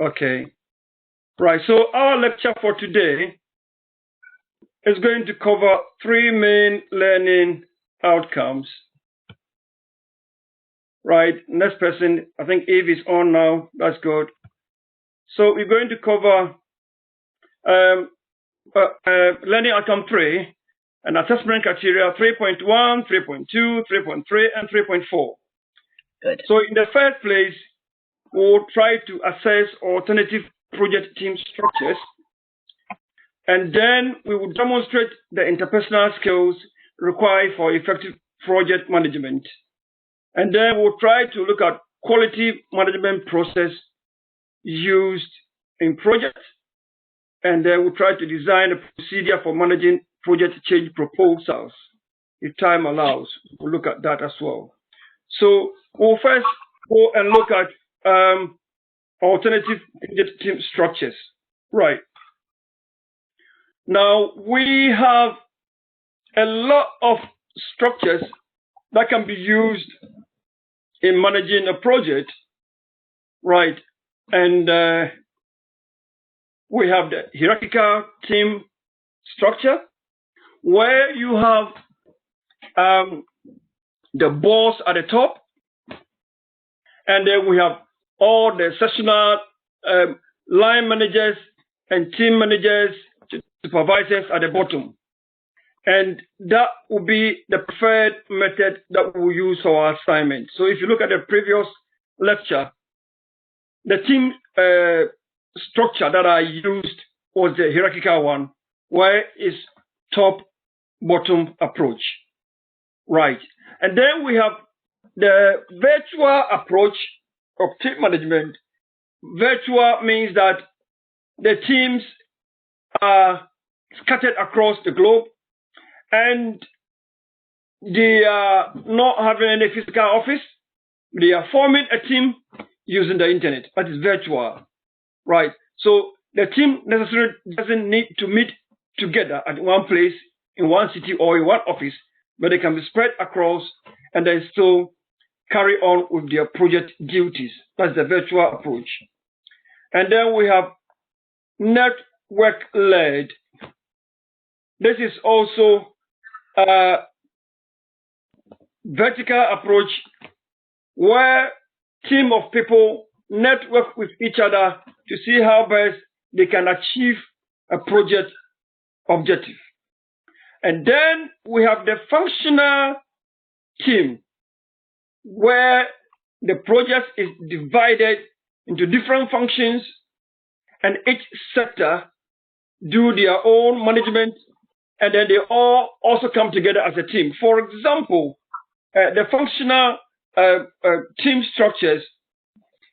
Okay. Right. So our lecture for today is going to cover three main learning outcomes. Right. Next person, I think Eve is on now. That's good. So we're going to cover learning outcome 3 and assessment criteria 3.1, 3.2, 3.3, and 3.4. Good. So in the first place, we'll try to assess alternative project team structures, and then we will demonstrate the interpersonal skills required for effective project management. And then we'll try to look at quality management process used in projects, and then we'll try to design a procedure for managing project change proposals. If time allows, we'll look at that as well. So we'll first go and look at alternative project team structures. Right. Now, we have a lot of structures that can be used in managing a project, right? And we have the hierarchical team structure, where you have the boss at the top, and then we have all the sessional line managers and team managers, supervisors at the bottom. And that will be the preferred method that we will use for our assignment. So if you look at the previous lecture, the team structure that I used was the hierarchical one, where it's top-bottom approach. Right. And then we have the virtual approach of team management. Virtual means that the teams are scattered across the globe, and they are not having any physical office. They are forming a team using the internet. That is virtual, right? So the team necessarily doesn't need to meet together at one place, in one city or in one office, but they can be spread across and they still carry on with their project duties. That's the virtual approach. And then we have network-led. This is also a vertical approach where team of people network with each other to see how best they can achieve a project objective. And then we have the functional team, where the project is divided into different functions, and each sector do their own management, and then they all also come together as a team. For example, the functional team structures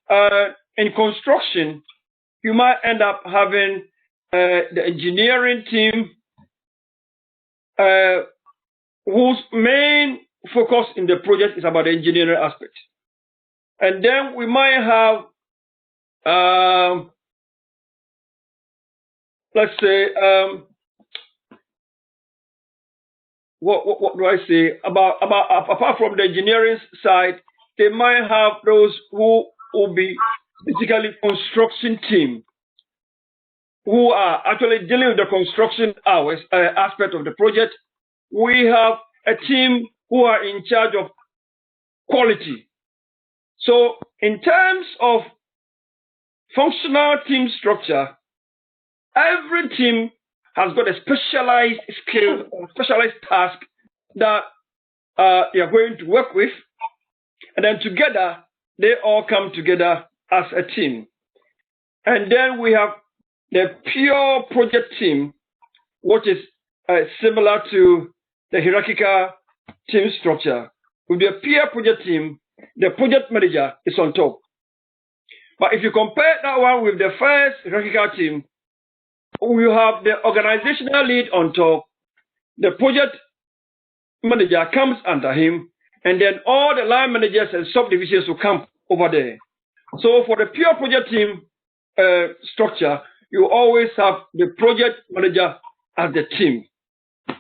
in construction, you might end up having the engineering team, whose main focus in the project is about the engineering aspect. And then we might have, let's say, what do I say apart from the engineering side, they might have those who will be basically construction team, who are actually dealing with the construction hours aspect of the project. We have a team who are in charge of quality. So in terms of functional team structure, every team has got a specialized skill or specialized task that they are going to work with, and then together they all come together as a team. And then we have the pure project team, which is similar to the hierarchical team structure. With the pure project team, the project manager is on top. But if you compare that one with the first hierarchical team, we have the organizational lead on top, the project manager comes under him, and then all the line managers and subdivisions will come over there. So for the pure project team structure, you always have the project manager as the team,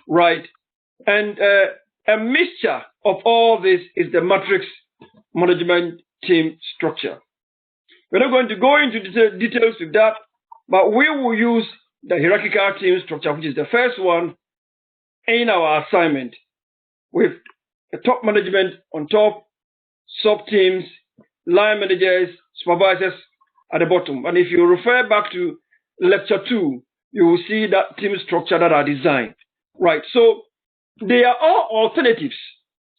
right? And a mixture of all this is the matrix management team structure. We're not going to go into details with that, but we will use the hierarchical team structure, which is the first one in our assignment, with the top management on top, sub-teams, line managers, supervisors at the bottom. And if you refer back to lecture 2, you will see that team structure that are designed. Right, so they are all alternatives,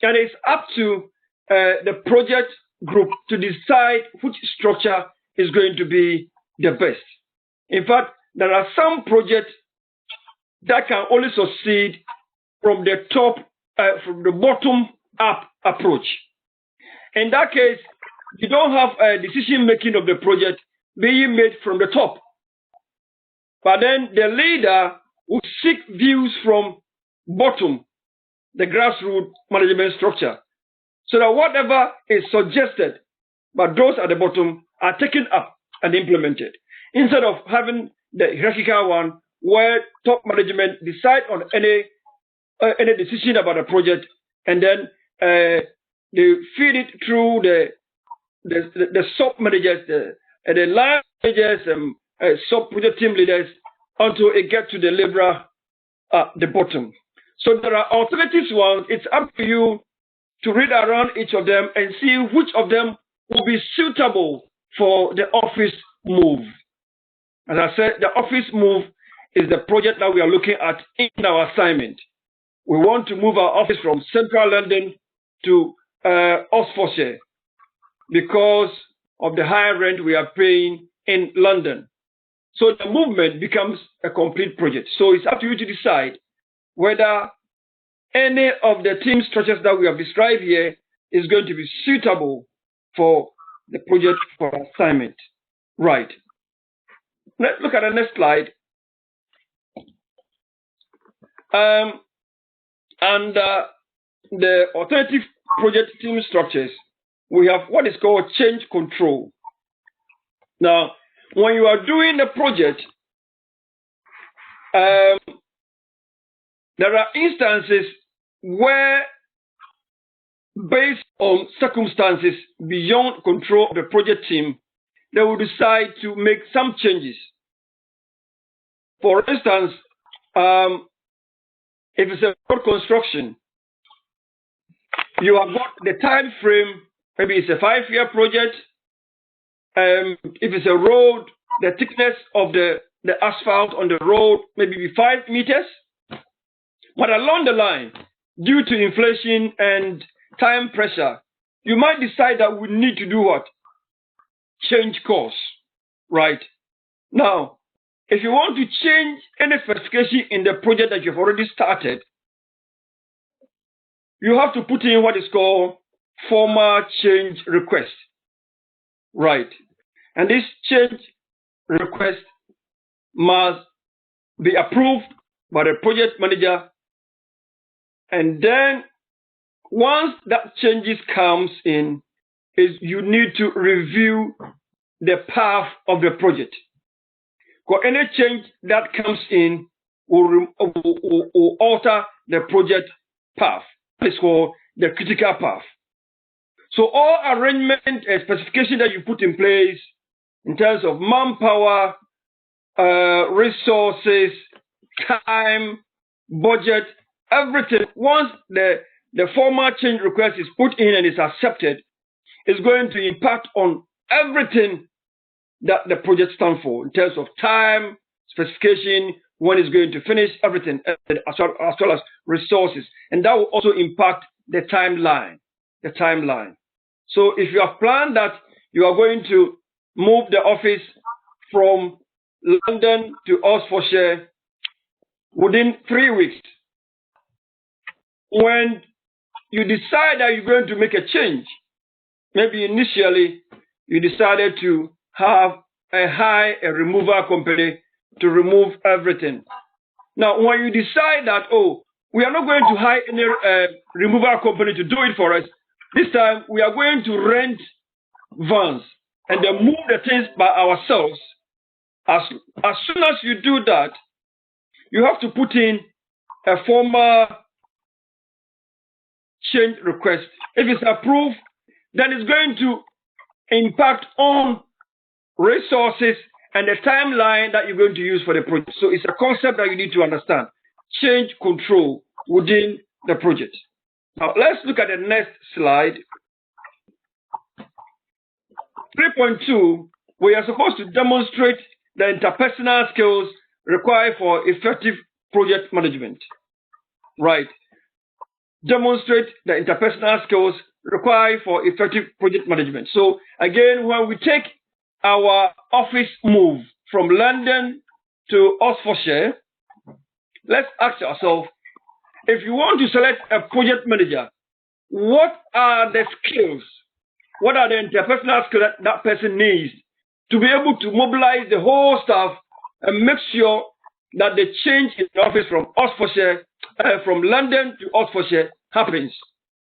and it's up to the project group to decide which structure is going to be the best. In fact, there are some projects that can only succeed from the top, from the bottom up approach. In that case, you don't have a decision making of the project being made from the top, but then the leader will seek views from bottom, the grassroots management structure, so that whatever is suggested by those at the bottom are taken up and implemented, instead of having the hierarchical one where top management decide on any decision about a project, and then they feed it through the sub managers, the line managers, sub project team leaders, until it gets to the labourer at the bottom. So there are alternatives ones. It's up to you to read around each of them and see which of them will be suitable for the office move. As I said, the office move is the project that we are looking at in our assignment. We want to move our office from central London to Oxfordshire because of the higher rent we are paying in London. So the movement becomes a complete project. So it's up to you to decide whether any of the team structures that we have described here is going to be suitable for the project for assignment. Right. Let's look at the next slide. The alternative project team structures, we have what is called change control. Now, when you are doing a project, there are instances where, based on circumstances beyond control of the project team, they will decide to make some changes. For instance, if it's a road construction, you have got the time frame, maybe it's a 5-year project. If it's a road, the thickness of the asphalt on the road maybe be 5 meters. But along the line, due to inflation and time pressure, you might decide that we need to do what? Change course, right? Now, if you want to change any specification in the project that you've already started, you have to put in what is called formal change request, right? And this change request must be approved by the project manager, and then once that changes comes in, is you need to review the path of the project. Because any change that comes in will alter the project path. It's called the critical path. So all arrangement and specification that you put in place in terms of manpower, resources, time, budget, everything, once the formal change request is put in and is accepted, is going to impact on everything that the project stands for in terms of time, specification, when it's going to finish, everything, as well as resources. And that will also impact the timeline. So if you have planned that you are going to move the office from London to Oxfordshire within 3 weeks, when you decide that you're going to make a change, maybe initially you decided to have a removal company to remove everything. Now, when you decide that, oh, we are not going to hire any removal company to do it for us, this time we are going to rent vans and then move the things by ourselves. As soon as you do that, you have to put in a formal change request. If it's approved, then it's going to impact on resources, and the timeline that you're going to use for the project. So it's a concept that you need to understand. Change control within the project. Now let's look at the next slide. 3.2, we are supposed to demonstrate the interpersonal skills required for effective project management. Right. Demonstrate the interpersonal skills required for effective project management. So again, when we take our office move from London to Oxfordshire, let's ask ourselves, if you want to select a project manager, what are the skills? What are the interpersonal skills that person needs to be able to mobilize the whole staff and make sure that the change in the office from Oxfordshire, from London to Oxfordshire happens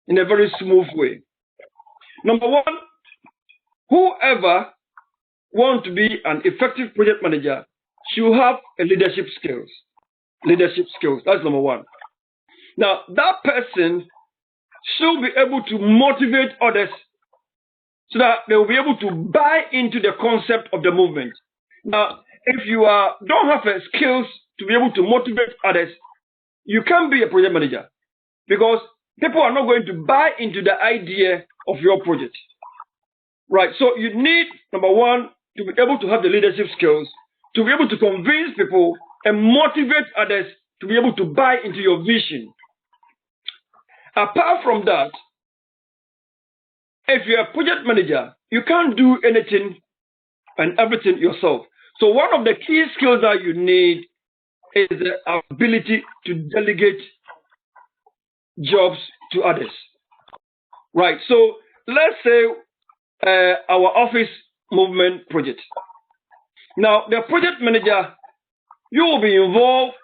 in a very smooth way? Number one, whoever wants to be an effective project manager should have a leadership skills. Leadership skills, that's number one. Now, that person should be able to motivate others so that they will be able to buy into the concept of the movement. Now, if you don't have the skills to be able to motivate others, you can't be a project manager because people are not going to buy into the idea of your project. Right, so you need, number one, to be able to have the leadership skills, to be able to convince people and motivate others to be able to buy into your vision. Apart from that, if you're a project manager, you can't do anything and everything yourself. So one of the key skills that you need is the ability to delegate jobs to others. Right, so let's say our office movement project. Now, the project manager, you will be involved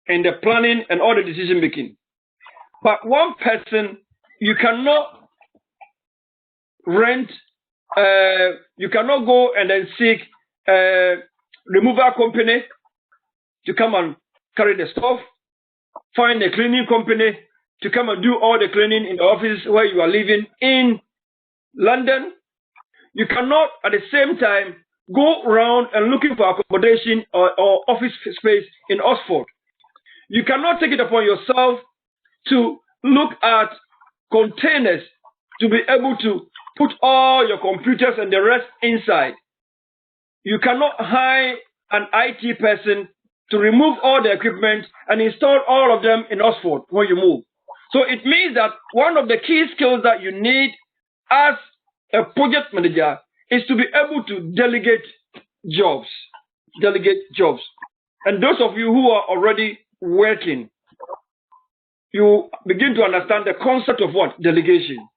in the planning and all the decision making. But one person, you cannot rent, you cannot go and then seek a removal company to come and carry the stuff, find a cleaning company to come and do all the cleaning in the office where you are living in London. You cannot at the same time go around and looking for accommodation or office space in Oxford. You cannot take it upon yourself to look at containers to be able to put all your computers and the rest inside. You cannot hire an IT person to remove all the equipment and install all of them in Oxford when you move. So it means that one of the key skills that you need as a project manager is to be able to delegate jobs. Delegate jobs. And those of you who are already working, you begin to understand the concept of what? Delegation.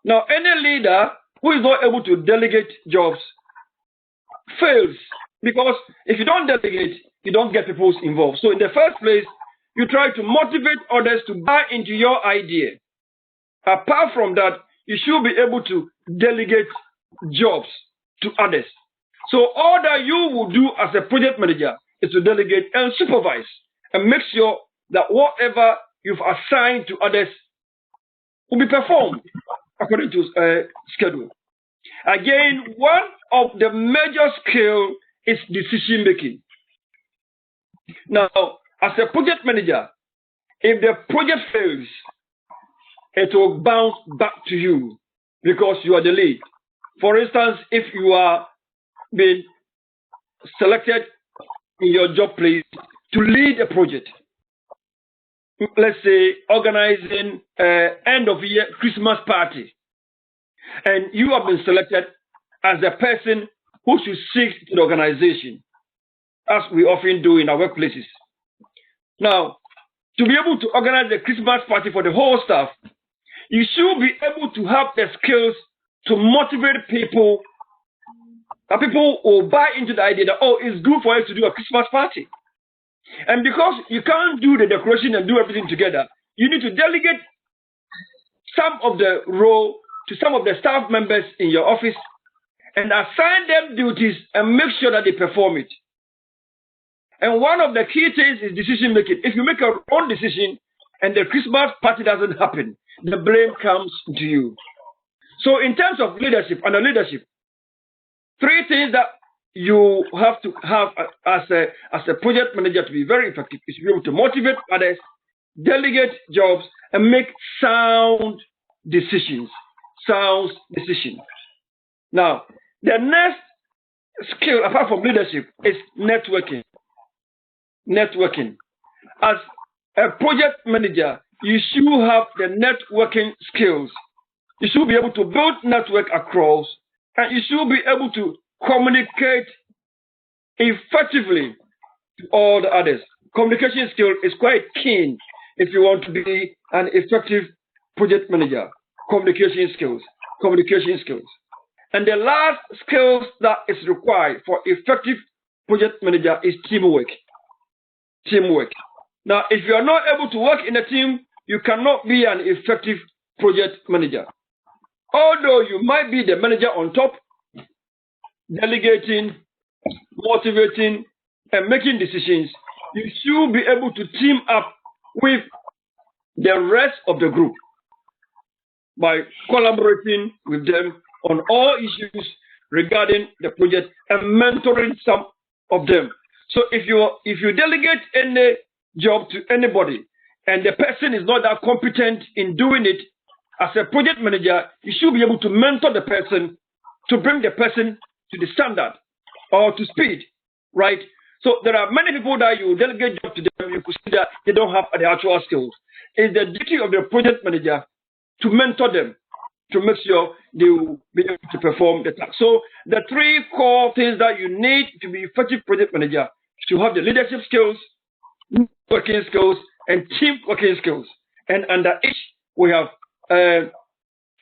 Now, any leader who is not able to delegate jobs fails, because if you don't delegate, you don't get people involved. So in the first place, you try to motivate others to buy into your idea. Apart from that, you should be able to delegate jobs to others. So all that you will do as a project manager is to delegate and supervise and make sure that whatever you've assigned to others will be performed according to schedule. Again, one of the major skills is decision making. Now, as a project manager, if the project fails, it will bounce back to you because you are the lead. For instance, if you are being selected in your job place to lead a project, let's say organizing end of year Christmas party, and you have been selected as the person who should seek the organization, as we often do in our workplaces. Now, to be able to organize the Christmas party for the whole staff, you should be able to have the skills to motivate people, that people will buy into the idea that, oh, it's good for us to do a Christmas party. And because you can't do the decoration and do everything together, you need to delegate some of the role to some of the staff members in your office and assign them duties and make sure that they perform it. And one of the key things is decision making. If you make your own decision and the Christmas party doesn't happen, the blame comes to you. So in terms of leadership, under leadership, three things that you have to have as a project manager to be very effective is to be able to motivate others, delegate jobs, and make sound decisions. Sound decisions. Now, the next skill apart from leadership is networking. Networking. As a project manager, you should have the networking skills. You should be able to build network across, and you should be able to communicate effectively to all the others. Communication skill is quite key if you want to be an effective project manager. Communication skills. Communication skills. And the last skills that is required for effective project manager is teamwork. Teamwork. Now, if you are not able to work in a team, you cannot be an effective project manager. Although you might be the manager on top, delegating, motivating, and making decisions, you should be able to team up with the rest of the group by collaborating with them on all issues regarding the project and mentoring some of them. So if you delegate any job to anybody and the person is not that competent in doing it, as a project manager, you should be able to mentor the person to bring the person to the standard or to speed, right? So there are many people that you delegate job to them, you could see that they don't have the actual skills. It's the duty of the project manager to mentor them to make sure they will be able to perform the task. So the three core things that you need to be effective project manager to have the leadership skills, working skills, and team working skills. And under each, we have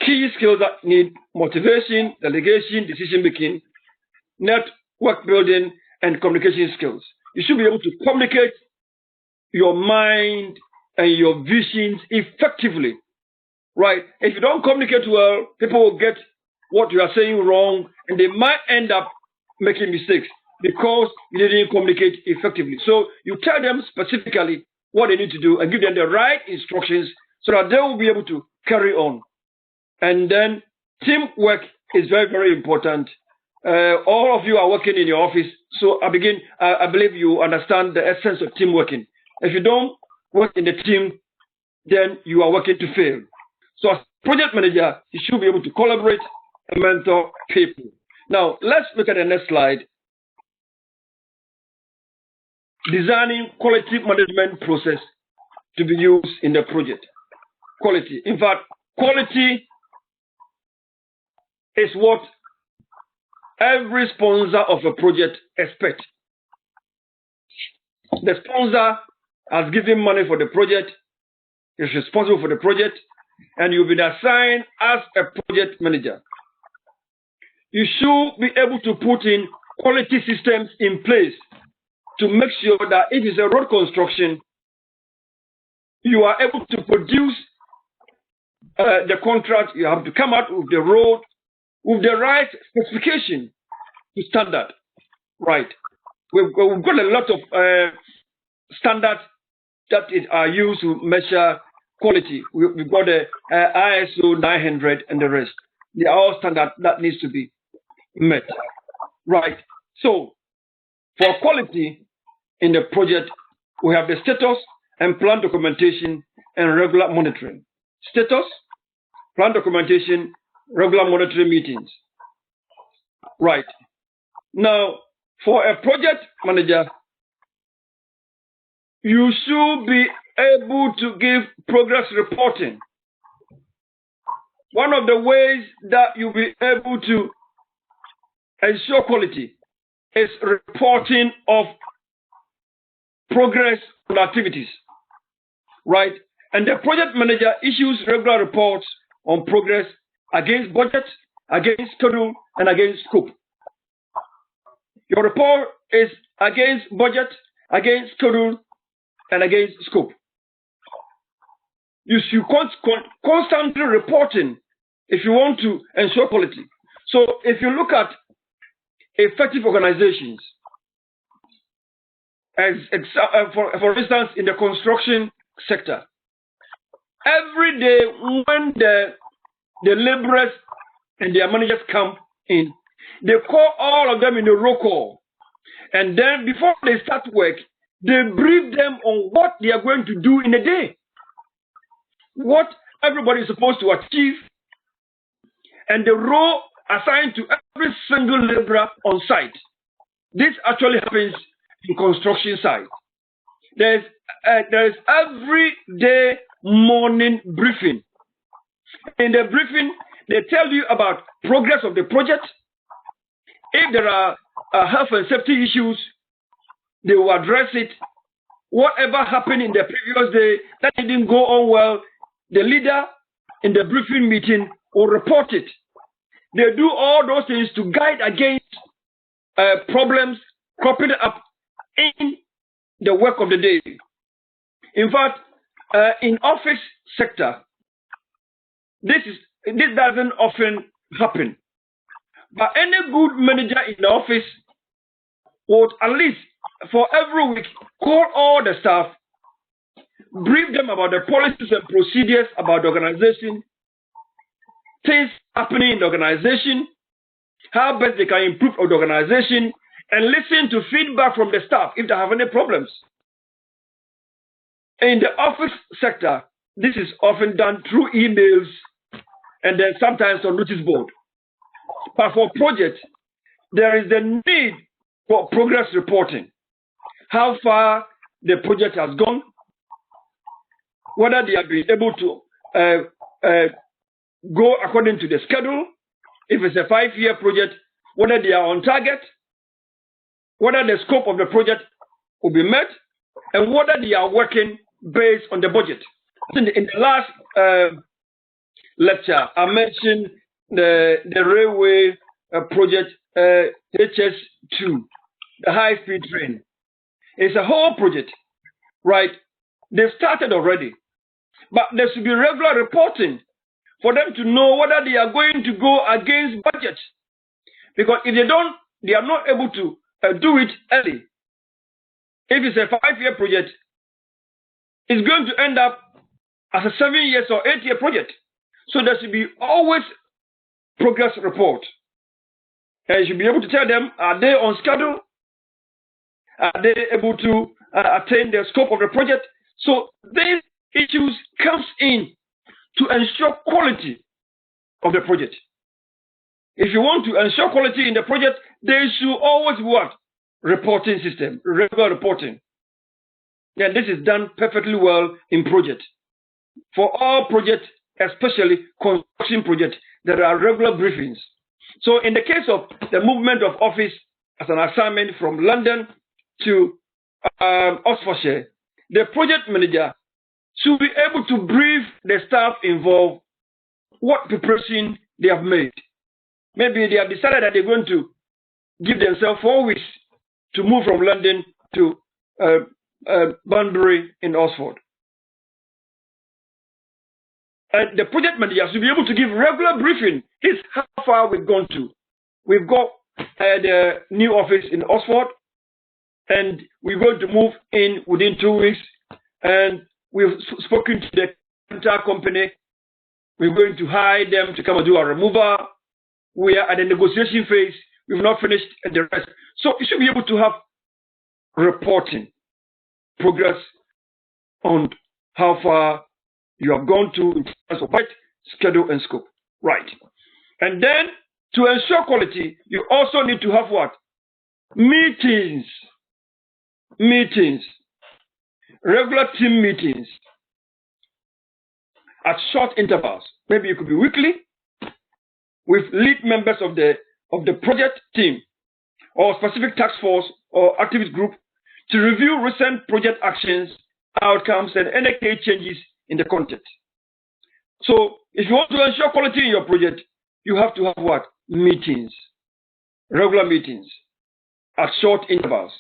key skills that need motivation, delegation, decision making, network building, and communication skills. You should be able to communicate your mind and your visions effectively, right? If you don't communicate well, people will get what you are saying wrong, and they might end up making mistakes because you didn't communicate effectively. So you tell them specifically what they need to do and give them the right instructions so that they will be able to carry on. And then teamwork is very, very important. All of you are working in your office, so I believe you understand the essence of team working. If you don't work in the team, then you are working to fail. So as project manager, you should be able to collaborate and mentor people. Now, let's look at the next slide. Designing quality management process to be used in the project. Quality. In fact, quality is what every sponsor of a project expects. The sponsor has given money for the project, is responsible for the project, and you've been assigned as a project manager. You should be able to put in quality systems in place to make sure that if it's a road construction, you are able to produce the contract. You have to come out with the road with the right specification to standard, right? We've got a lot of standards that are used to measure quality. We've got the ISO 900 and the rest. They are all standard that needs to be met, right? So for quality in the project, we have the status and plan documentation and regular monitoring. Status, plan documentation, regular monitoring meetings. Right. Now, for a project manager, you should be able to give progress reporting. One of the ways that you'll be able to ensure quality is reporting of progress on activities, right? And the project manager issues regular reports on progress against budget, against schedule, and against scope. Your report is against budget, against schedule, and against scope. You should constantly reporting if you want to ensure quality. So if you look at effective organizations, for instance, in the construction sector, every day when the laborers and their managers come in, They call all of them in a roll call. And then before they start work, they brief them on what they are going to do in a day, what everybody is supposed to achieve, and the role assigned to every single laborer on site. This actually happens in construction site. There is every day morning briefing. In the briefing, they tell you about progress of the project. If there are health and safety issues, they will address it. Whatever happened in the previous day that didn't go on well, the leader in the briefing meeting will report it. They do all those things to guide against problems cropping up in the work of the day. In fact, in office sector, this doesn't often happen. But any good manager in the office would at least for every week call all the staff, brief them about the policies and procedures about the organization, things happening in the organization, how best they can improve the organization, and listen to feedback from the staff if they have any problems. In the office sector, this is often done through emails and then sometimes on notice board. But for projects, there is the need for progress reporting. How far the project has gone, whether they have been able to go according to the schedule, if it's a 5-year project, whether they are on target, whether the scope of the project will be met, and whether they are working based on the budget. In the last lecture, I mentioned the railway project HS2, the high-speed train. It's a whole project, right? They've started already, but there should be regular reporting for them to know whether they are going to go against budget. Because if they don't, they are not able to do it early. If it's a 5-year project, it's going to end up as a 7 years or 8-year project. So there should be always progress report. And you should be able to tell them, are they on schedule? Are they able to attain the scope of the project? So these issues comes in to ensure quality of the project. If you want to ensure quality in the project, there should always be what? Reporting system, regular reporting. And this is done perfectly well in project. For all projects, especially construction projects, there are regular briefings. So in the case of the movement of office as an assignment from London to Oxfordshire, the project manager should be able to brief the staff involved what preparation they have made. Maybe they have decided that they're going to give themselves 4 weeks to move from London to Banbury in Oxford. And the project manager should be able to give regular briefing. This is how far we've gone to. We've got the new office in Oxford, and we're going to move in within 2 weeks. And we've spoken to the entire company. We're going to hire them to come and do a removal. We are at the negotiation phase. We've not finished the rest. So you should be able to have reporting, progress on how far you have gone to in terms of budget, schedule, and scope. Right. And then to ensure quality, you also need to have what? Meetings. Meetings. Regular team meetings at short intervals. Maybe it could be weekly with lead members of the project team or specific task force or activist group to review recent project actions, outcomes, and any key changes in the content. So if you want to ensure quality in your project, you have to have what? Meetings. Regular meetings at short intervals.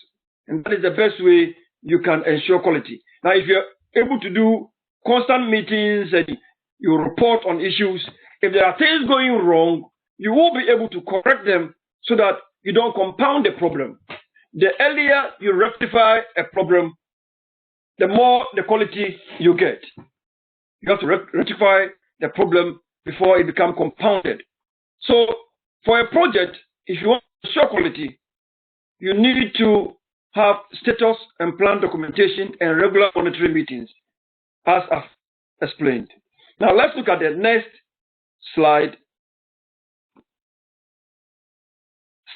And that is the best way you can ensure quality. Now, if you're able to do constant meetings and you report on issues, if there are things going wrong, you will be able to correct them so that you don't compound the problem. The earlier you rectify a problem, the more the quality you get. You have to rectify the problem before it becomes compounded. So for a project, if you want to ensure quality, you need to have status and plan documentation and regular monitoring meetings, as I've explained. Now let's look at the next slide.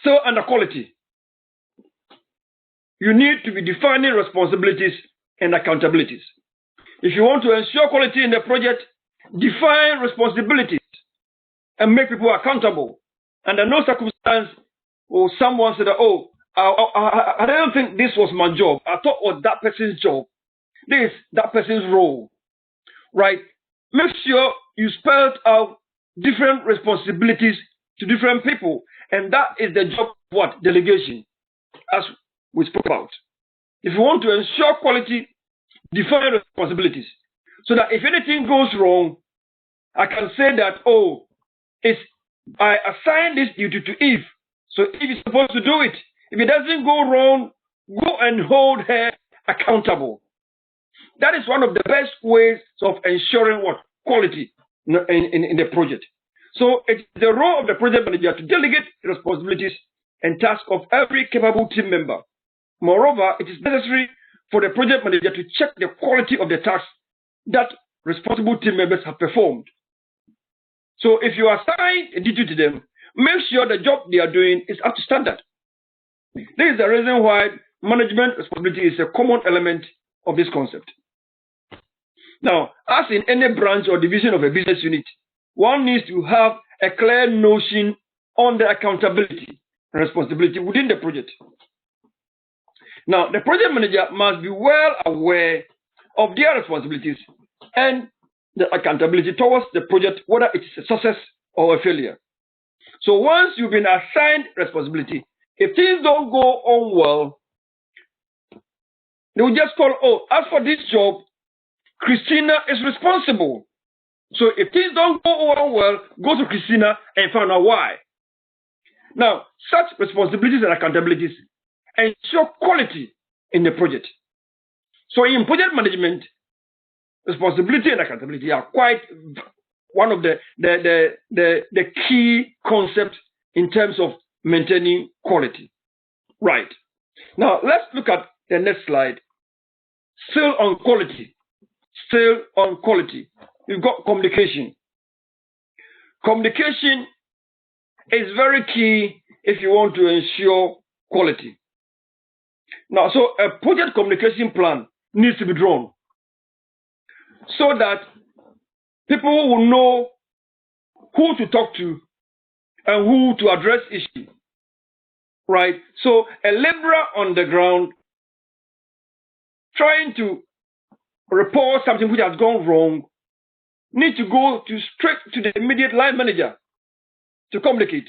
Still under quality, you need to be defining responsibilities and accountabilities. If you want to ensure quality in the project, define responsibilities and make people accountable. Under no circumstance will someone say that, oh, I don't think this was my job. I thought it was that person's job. This is that person's role, right? Make sure you spell out different responsibilities to different people. And that is the job of what? Delegation, as we spoke about. If you want to ensure quality, define responsibilities. So that if anything goes wrong, I can say that, oh, I assigned this duty to Eve. So Eve is supposed to do it. If it doesn't go wrong, go and hold her accountable. That is one of the best ways of ensuring what? Quality in the project. So it's the role of the project manager to delegate responsibilities and tasks of every capable team member. Moreover, it is necessary for the project manager to check the quality of the tasks that responsible team members have performed. So if you assign a duty to them, make sure the job they are doing is up to standard. This is the reason why management responsibility is a common element of this concept. Now, as in any branch or division of a business unit, one needs to have a clear notion on the accountability and responsibility within the project. Now, the project manager must be well aware of their responsibilities and the accountability towards the project, whether it's a success or a failure. So once you've been assigned responsibility, if things don't go on well, they will just call, oh, as for this job, Christina is responsible. So if things don't go on well, go to Christina and find out why. Now, such responsibilities and accountabilities ensure quality in the project. So in project management, responsibility and accountability are quite one of the key concepts in terms of maintaining quality. Right. Now, let's look at the next slide. Still on quality. Still on quality. You've got communication. Communication is very key if you want to ensure quality. Now, so a project communication plan needs to be drawn so that people will know who to talk to and who to address issues. Right? So a laborer on the ground trying to report something which has gone wrong need to go straight to the immediate line manager to communicate.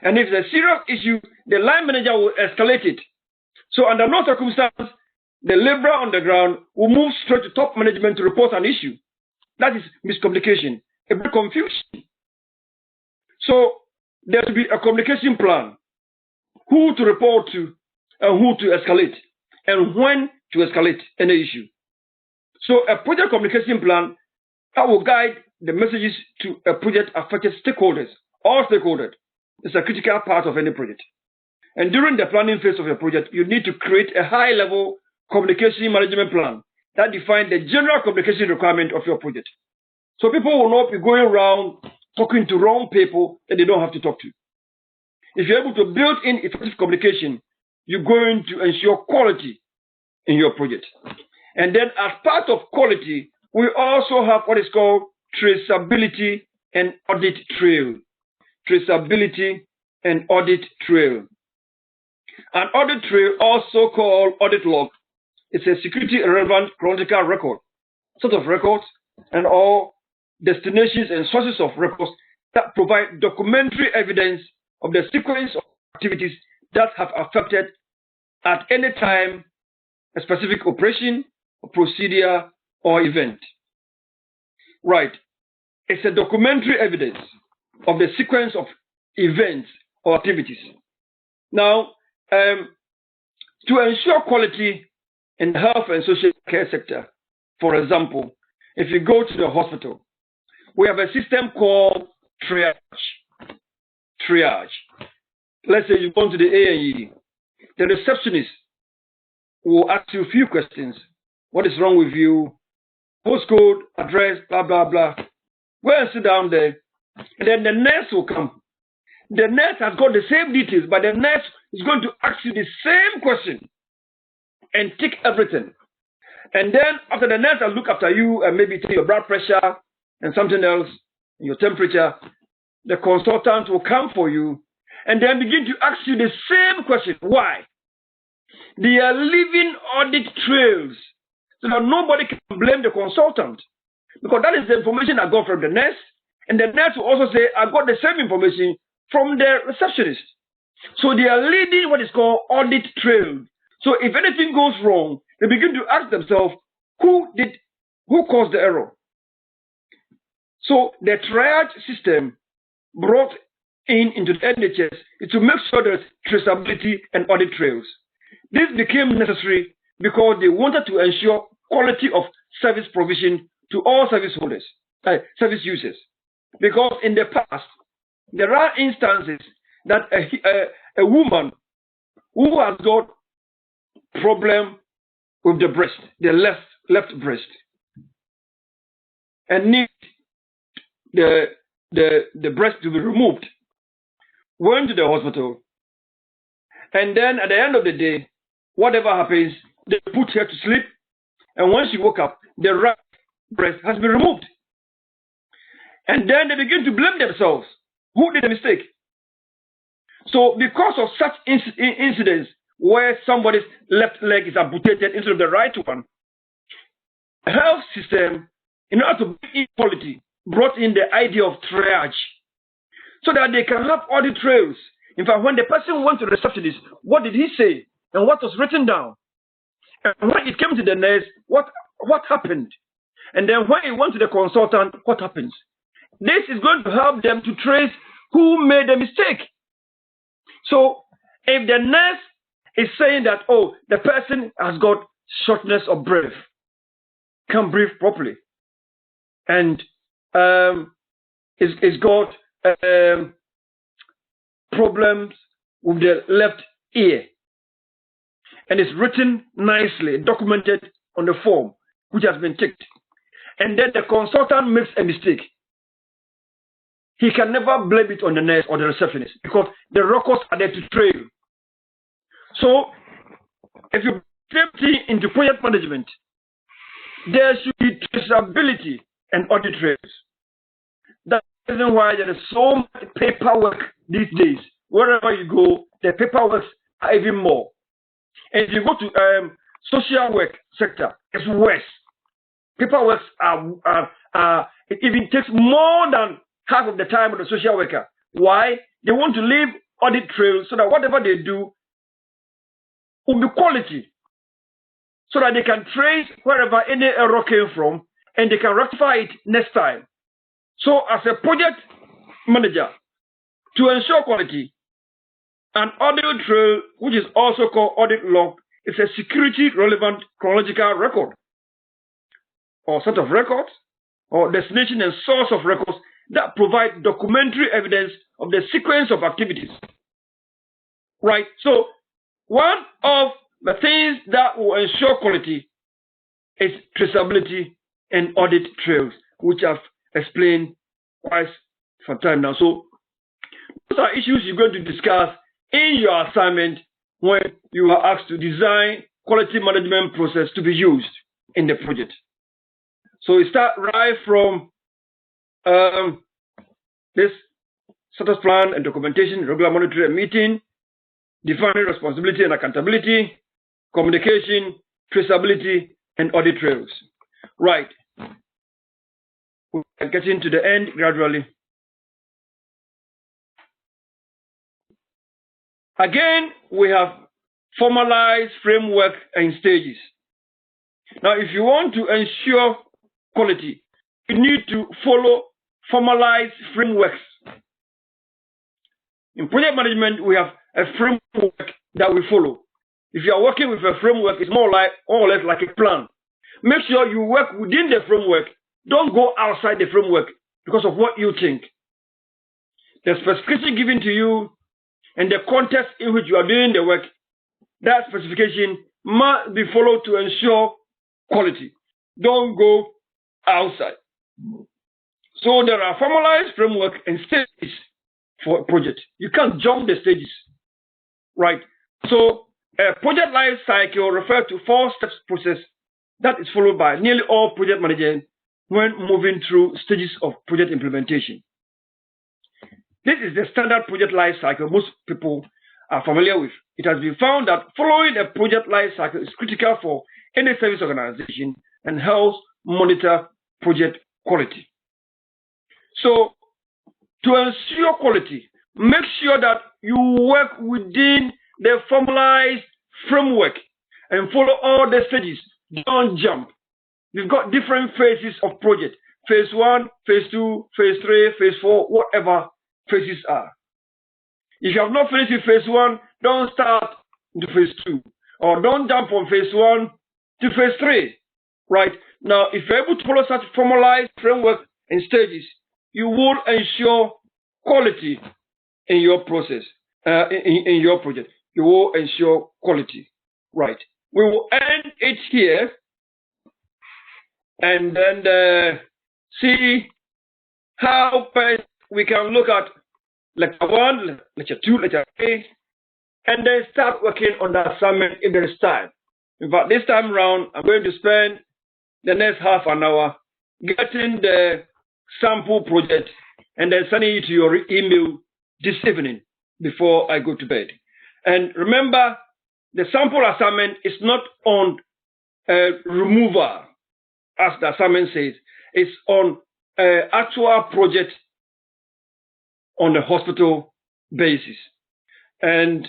And if it's a serious issue, the line manager will escalate it. So under no circumstance, the laborer on the ground will move straight to top management to report an issue. That is miscommunication, a bit confusion. So there will be a communication plan, who to report to and who to escalate, and when to escalate any issue. So a project communication plan that will guide the messages to a project affected stakeholders, all stakeholders. It's a critical part of any project. And during the planning phase of your project, you need to create a high-level communication management plan that defines the general communication requirement of your project. So people will not be going around talking to wrong people that they don't have to talk to. If you're able to build in effective communication, you're going to ensure quality in your project. And then as part of quality, we also have what is called traceability and audit trail. Traceability and audit trail. An audit trail, also called audit log, is a security relevant chronological record, sort of records and all destinations and sources of records that provide documentary evidence of the sequence of activities that have affected at any time a specific operation, or procedure, or event. Right. It's a documentary evidence of the sequence of events or activities. Now, to ensure quality in the health and social care sector, for example, if you go to the hospital, we have a system called triage. Triage. let's say you go to the A&E, the receptionist will ask you a few questions. What is wrong with you? Postcode, address, blah, blah, blah. Go and sit down there. And then the nurse will come. The nurse has got the same details, but the nurse is going to ask you the same question and tick everything. And then after the nurse will look after you and maybe take your blood pressure and something else, your temperature, the consultant will come for you and then begin to ask you the same question. Why? They are leaving audit trails so that nobody can blame the consultant, because that is the information I got from the nurse, and the nurse will also say, I got the same information from the receptionist. So they are leading what is called audit trail. So if anything goes wrong, they begin to ask themselves, who caused the error? So the triage system brought into the NHS is to make sure there's traceability and audit trails. This became necessary because they wanted to ensure quality of service provision to all service holders, service users. Because in the past, there are instances that a woman who has got problem with the breast, the left breast, and need the breast to be removed, went to the hospital, and then at the end of the day, whatever happens, they put her to sleep, and when she woke up, the right breast has been removed. And then they begin to blame themselves. Who did the mistake? So because of such incidents where somebody's left leg is amputated instead of the right one, the health system, in order to bring equality, brought in the idea of triage so that they can have audit trails. In fact, when the person went to the receptionist, what did he say and what was written down? And when it came to the nurse, what happened? And then when it went to the consultant, what happens? This is going to help them to trace who made the mistake. So if the nurse is saying that, oh, the person has got shortness of breath, can't breathe properly, and is got problems with the left ear, and it's written nicely, documented on the form, which has been ticked, and then the consultant makes a mistake, he can never blame it on the nurse or the receptionist because the records are there to trail. So, if you bring into project management, there should be traceability and audit trails. That's the reason why there is so much paperwork these days. Wherever you go, the paperwork are even more. And if you go to social work sector, it's worse. Paperwork it even takes more than half of the time of the social worker. Why? They want to leave audit trails so that whatever they do will be quality, so that they can trace wherever any error came from and they can rectify it next time. So as a project manager, to ensure quality, an audit trail, which is also called audit log, is a security relevant chronological record or set of records or destination and source of records that provide documentary evidence of the sequence of activities. Right? So one of the things that will ensure quality is traceability and audit trails, which I've explained quite some time now. So those are issues you're going to discuss in your assignment when you are asked to design quality management process to be used in the project. So we start right from this status plan and documentation, regular monitoring and meeting, defining responsibility and accountability, communication, traceability, and audit trails. Right. We're getting to the end gradually. Again, we have formalized framework and stages. Now, if you want to ensure quality, you need to follow formalized frameworks. In project management, we have a framework that we follow. If you are working with a framework, it's more or less like a plan. Make sure you work within the framework. Don't go outside the framework because of what you think. The specification given to you and the context in which you are doing the work, that specification must be followed to ensure quality. Don't go outside. So there are formalized framework and stages for a project. You can't jump the stages, right? So a project life cycle refers to 4 steps process that is followed by nearly all project managers when moving through stages of project implementation. This is the standard project life cycle most people are familiar with. It has been found that following a project life cycle is critical for any service organization and helps monitor project quality. So, to ensure quality, make sure that you work within the formalized framework and follow all the stages. Don't jump. We've got different phases of project. Phase 1, phase 2, phase 3, phase 4, whatever phases are. If you have not finished with phase 1, don't start into phase 2. Or don't jump from phase 1 to phase 3. Right? Now, if you're able to follow such formalized framework and stages, you will ensure quality in your process, in your project. You will ensure quality. Right. We will end it here and then see how best we can look at lecture 1, lecture 2, lecture 3, and then start working on the assignment if there is time. In fact, this time around, I'm going to spend the next half an hour getting the sample project and then sending it to your email this evening before I go to bed. And remember, the sample assignment is not on removal, as the assignment says. It's on actual project on the hospital basis. And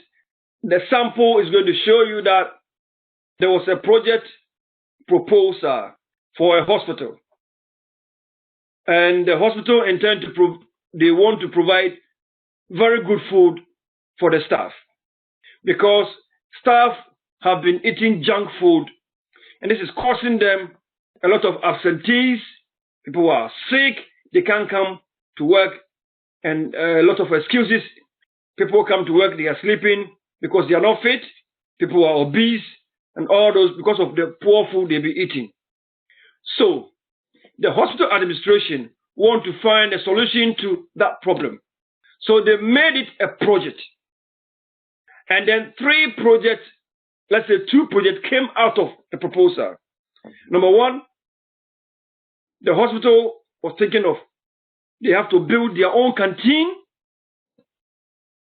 the sample is going to show you that there was a project proposal for a hospital. And the hospital they want to provide very good food for the staff, because staff have been eating junk food, and this is causing them a lot of absentees. People are sick, they can't come to work, and a lot of excuses. People come to work, they are sleeping because they are not fit. People are obese, and all those because of the poor food they be eating. So the hospital administration want to find a solution to that problem. So they made it a project. And then 3 projects, let's say 2 projects came out of the proposal. Number 1, the hospital was thinking of they have to build their own canteen,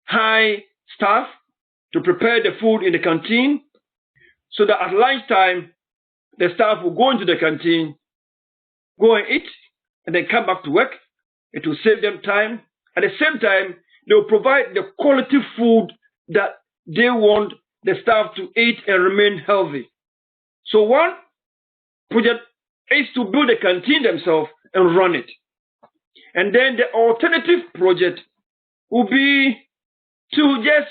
hire staff to prepare the food in the canteen, so that at lunchtime, the staff will go into the canteen, go and eat, and then come back to work. It will save them time. At the same time, they will provide the quality food that they want the staff to eat and remain healthy. So one project is to build a canteen themselves and run it. And then the alternative project will be to just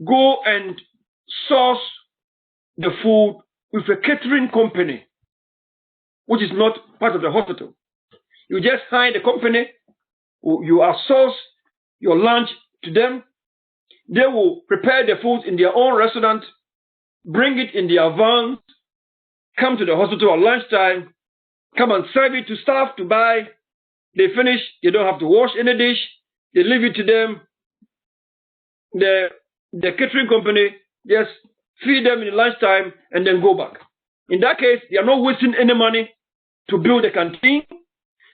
go and source the food with a catering company, which is not part of the hospital. You just hire the company, you outsource your lunch to them. They will prepare the food in their own restaurant, bring it in their van, come to the hospital at lunchtime, come and serve it to staff to buy. They finish, they don't have to wash any dish, they leave it to them. The catering company just feed them in lunchtime and then go back. In that case, they are not wasting any money to build a canteen.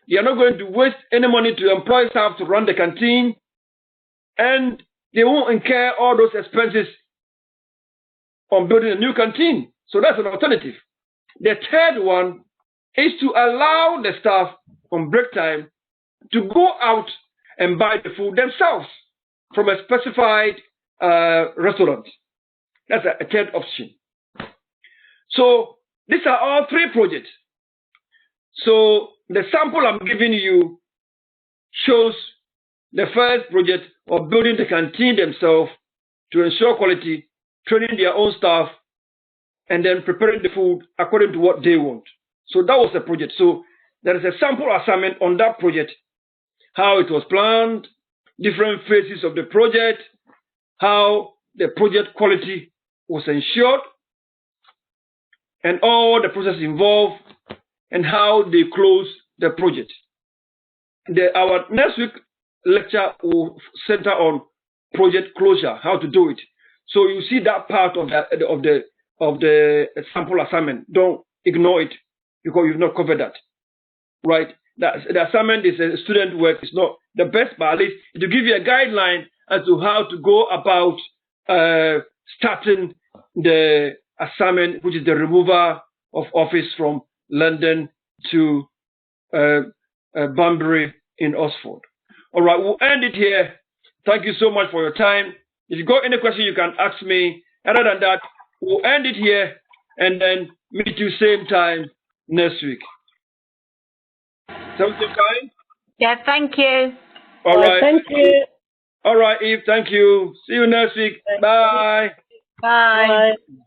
They are not going to waste any money to employ staff to run the canteen. And they won't incur all those expenses on building a new canteen. So that's an alternative. The third one is to allow the staff on break time to go out and buy the food themselves from a specified restaurant. That's a third option. So these are all 3 projects. So the sample I'm giving you shows the first project of building the canteen themselves to ensure quality, training their own staff, and then preparing the food according to what they want. So that was the project. So there is a sample assignment on that project, how it was planned, different phases of the project, how the project quality was ensured, and all the process involved, and how they closed the project. Our next week lecture will center on project closure, how to do it. So you see that part of the sample assignment. Don't ignore it because you've not covered that, right? The assignment is a student work. It's not the best, but at least it will give you a guideline as to how to go about starting the assignment, which is the removal of office from London to Banbury in Oxford. All right, we'll end it here. Thank you so much for your time. If you got any question, you can ask me. Other than that, we'll end it here and then meet you same time next week. Sounds fine? Yeah, thank you. All right. Thank you. All right, Eve, thank you. See you next week. Bye. Bye. Bye.